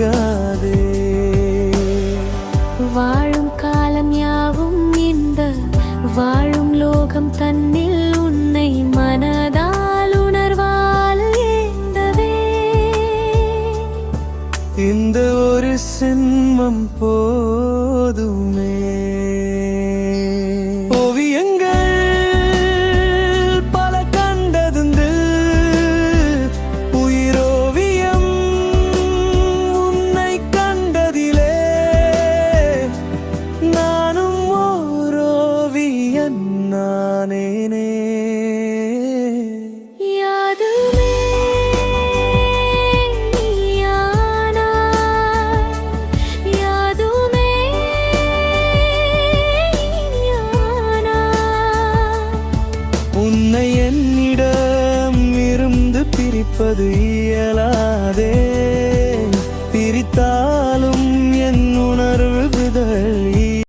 நீங்காதே. வாழும் காலம் யாவும் இந்த வாழும் லோகம் தன்னில் உன்னை மனதால் உணர்வால் ஏந்தவே. இந்த ஒரு சின்மம் போதுமே.